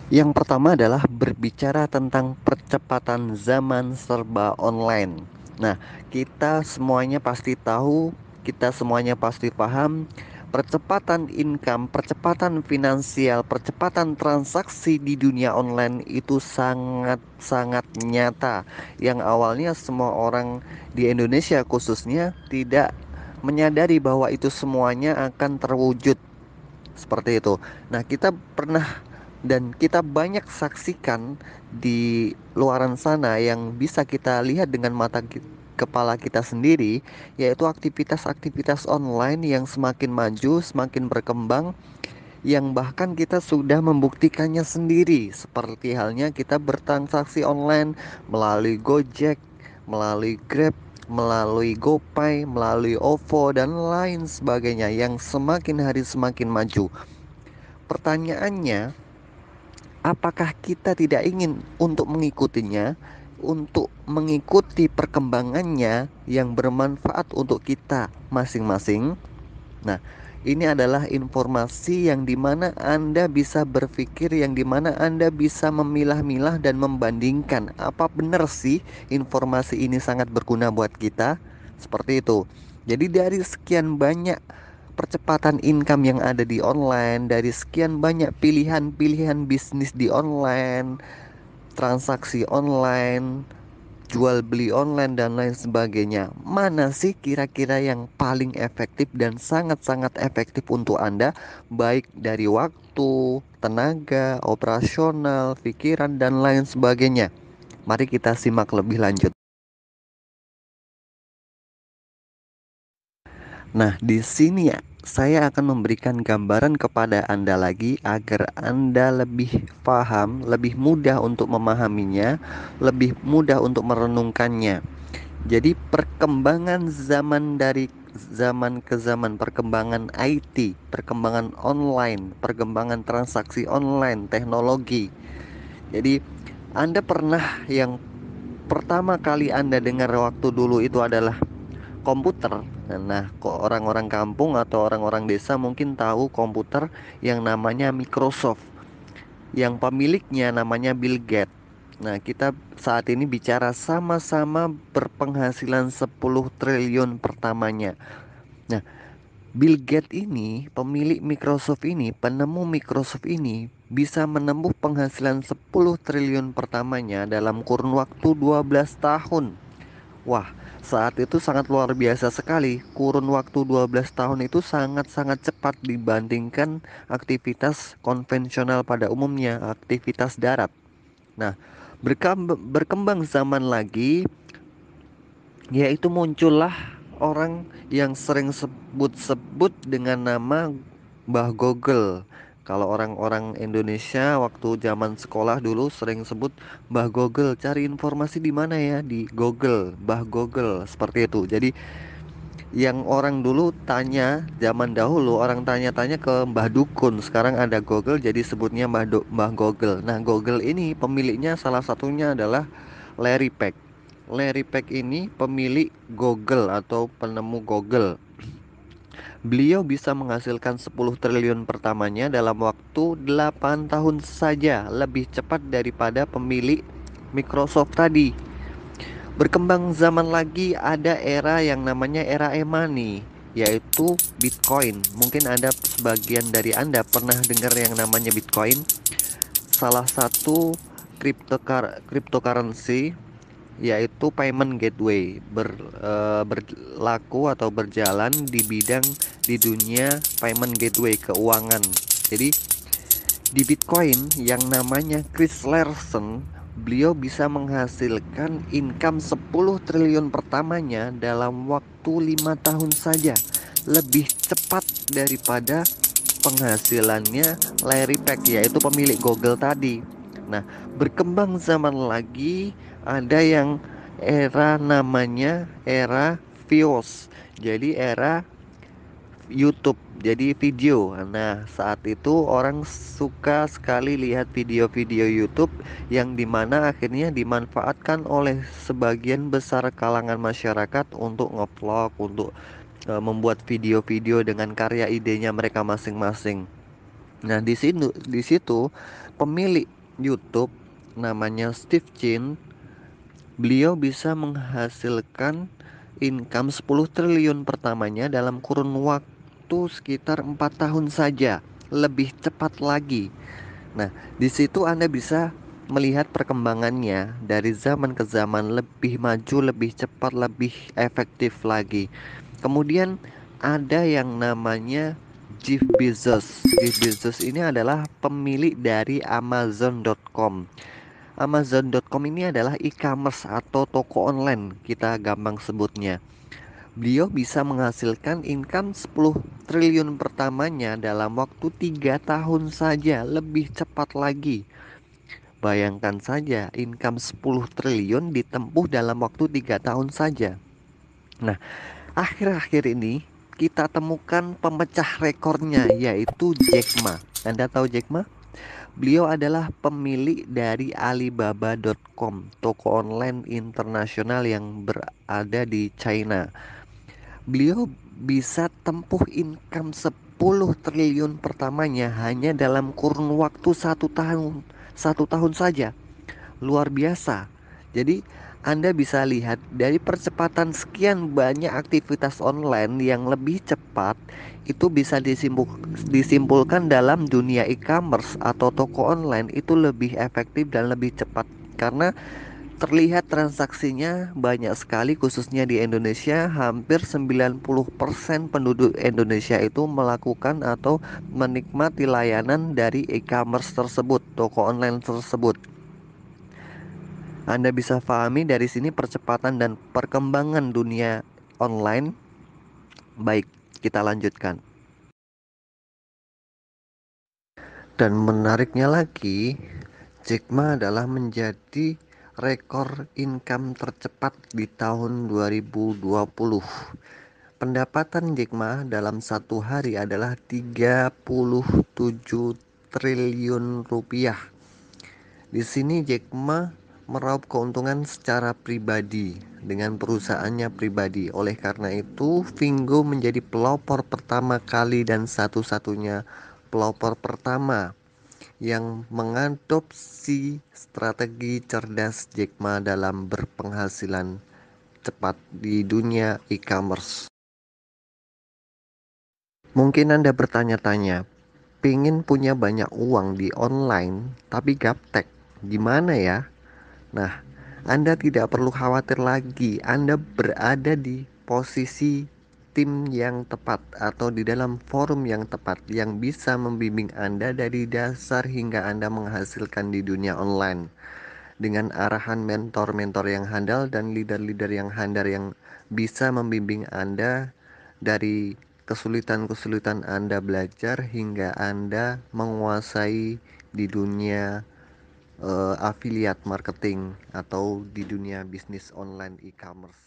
Yang pertama adalah berbicara tentang percepatan zaman serba online. Nah, kita semuanya pasti tahu, kita semuanya pasti paham, percepatan income, percepatan finansial, percepatan transaksi di dunia online itu sangat-sangat nyata. Yang awalnya semua orang di Indonesia khususnya tidak menyadari bahwa itu semuanya akan terwujud seperti itu. Nah, kita pernah dan kita banyak saksikan di luaran sana yang bisa kita lihat dengan kepala kita sendiri, yaitu aktivitas-aktivitas online yang semakin maju, semakin berkembang, yang bahkan kita sudah membuktikannya sendiri, seperti halnya kita bertransaksi online melalui Gojek, melalui Grab, melalui GoPay, melalui OVO, dan lain sebagainya yang semakin hari semakin maju. Pertanyaannya, apakah kita tidak ingin untuk mengikutinya, untuk mengikuti perkembangannya yang bermanfaat untuk kita masing-masing? Nah, ini adalah informasi yang dimana Anda bisa berpikir, yang dimana Anda bisa memilah-milah dan membandingkan apa benar sih informasi ini sangat berguna buat kita. Seperti itu. Jadi dari sekian banyak percepatan income yang ada di online, dari sekian banyak pilihan-pilihan bisnis di online, transaksi online, jual beli online dan lain sebagainya. Mana sih kira-kira yang paling efektif dan sangat-sangat efektif untuk Anda, baik dari waktu, tenaga, operasional, pikiran dan lain sebagainya. Mari kita simak lebih lanjut. Nah, di sini ya, saya akan memberikan gambaran kepada Anda lagi agar Anda lebih paham, lebih mudah untuk memahaminya, lebih mudah untuk merenungkannya. Jadi perkembangan zaman dari zaman ke zaman, perkembangan IT, perkembangan online, perkembangan transaksi online, teknologi. Jadi Anda pernah yang pertama kali Anda dengar waktu dulu itu adalah komputer. Nah, kok orang-orang kampung atau orang-orang desa mungkin tahu komputer yang namanya Microsoft, yang pemiliknya namanya Bill Gates. Nah, kita saat ini bicara sama-sama berpenghasilan 10 triliun pertamanya. Nah, Bill Gates ini, pemilik Microsoft ini, penemu Microsoft ini bisa menembus penghasilan 10 triliun pertamanya dalam kurun waktu 12 tahun. Wah, saat itu sangat luar biasa sekali. Kurun waktu 12 tahun itu sangat-sangat cepat dibandingkan aktivitas konvensional pada umumnya, aktivitas darat. Nah, berkembang zaman lagi, yaitu muncullah orang yang sering sebut-sebut dengan nama Mbah Google. Kalau orang-orang Indonesia waktu zaman sekolah dulu sering sebut Mbah Google, cari informasi di mana ya? Di Google, Mbah Google, seperti itu. Jadi yang orang dulu tanya, zaman dahulu orang tanya-tanya ke Mbah Dukun. Sekarang ada Google jadi sebutnya Mbah Google. Nah, Google ini pemiliknya salah satunya adalah Larry Page. Larry Page ini pemilik Google atau penemu Google. Beliau bisa menghasilkan 10 triliun pertamanya dalam waktu 8 tahun saja, lebih cepat daripada pemilik Microsoft tadi. Berkembang zaman lagi ada era yang namanya era e-money, yaitu Bitcoin. Mungkin Anda, sebagian dari Anda pernah dengar yang namanya Bitcoin, salah satu cryptocurrency, yaitu payment gateway, berlaku atau berjalan di bidang di dunia payment gateway keuangan. Jadi di Bitcoin yang namanya Chris Larsen, beliau bisa menghasilkan income 10 triliun pertamanya dalam waktu 5 tahun saja, lebih cepat daripada penghasilannya Larry Page, yaitu pemilik Google tadi. Nah, berkembang zaman lagi, ada yang era namanya era Vios. Jadi era YouTube, jadi video. Nah, saat itu orang suka sekali lihat video-video YouTube yang dimana akhirnya dimanfaatkan oleh sebagian besar kalangan masyarakat untuk ngevlog, untuk membuat video-video dengan karya idenya mereka masing-masing. Nah, di situ pemilik YouTube namanya Steve Chin. Beliau bisa menghasilkan income 10 triliun pertamanya dalam kurun waktu sekitar 4 tahun saja, lebih cepat lagi. Nah, di situ Anda bisa melihat perkembangannya dari zaman ke zaman, lebih maju, lebih cepat, lebih efektif lagi. Kemudian ada yang namanya Jeff Bezos. Jeff Bezos ini adalah pemilik dari Amazon.com. Amazon.com ini adalah e-commerce atau toko online, kita gampang sebutnya. Beliau bisa menghasilkan income 10 triliun pertamanya dalam waktu 3 tahun saja, lebih cepat lagi. Bayangkan saja, income 10 triliun ditempuh dalam waktu 3 tahun saja. Nah, akhir-akhir ini kita temukan pemecah rekornya, yaitu Jack Ma. Anda tahu Jack Ma? Beliau adalah pemilik dari Alibaba.com, toko online internasional yang berada di China. Beliau bisa tempuh income 10 triliun pertamanya hanya dalam kurun waktu 1 tahun saja. Luar biasa. Jadi Anda bisa lihat dari percepatan sekian banyak aktivitas online yang lebih cepat itu bisa disimpulkan dalam dunia e-commerce atau toko online itu lebih efektif dan lebih cepat karena terlihat transaksinya banyak sekali, khususnya di Indonesia. Hampir 90% penduduk Indonesia itu melakukan atau menikmati layanan dari e-commerce tersebut, toko online tersebut. Anda bisa pahami dari sini percepatan dan perkembangan dunia online. Baik, kita lanjutkan. Dan menariknya lagi, Jack Ma adalah menjadi rekor income tercepat di tahun 2020. Pendapatan Jack Ma dalam satu hari adalah 37 triliun rupiah. Di sini Jack Ma meraup keuntungan secara pribadi dengan perusahaannya pribadi. Oleh karena itu, Vingo menjadi pelopor pertama kali dan satu-satunya pelopor pertama yang mengadopsi strategi cerdas Jack Ma dalam berpenghasilan cepat di dunia e-commerce. Mungkin Anda bertanya-tanya, pingin punya banyak uang di online tapi gaptek, gimana ya? Nah, Anda tidak perlu khawatir lagi. Anda berada di posisi tim yang tepat atau di dalam forum yang tepat yang bisa membimbing Anda dari dasar hingga Anda menghasilkan di dunia online dengan arahan mentor-mentor yang handal dan leader-leader yang handal yang bisa membimbing Anda dari kesulitan-kesulitan Anda belajar hingga Anda menguasai di dunia affiliate marketing atau di dunia bisnis online e-commerce.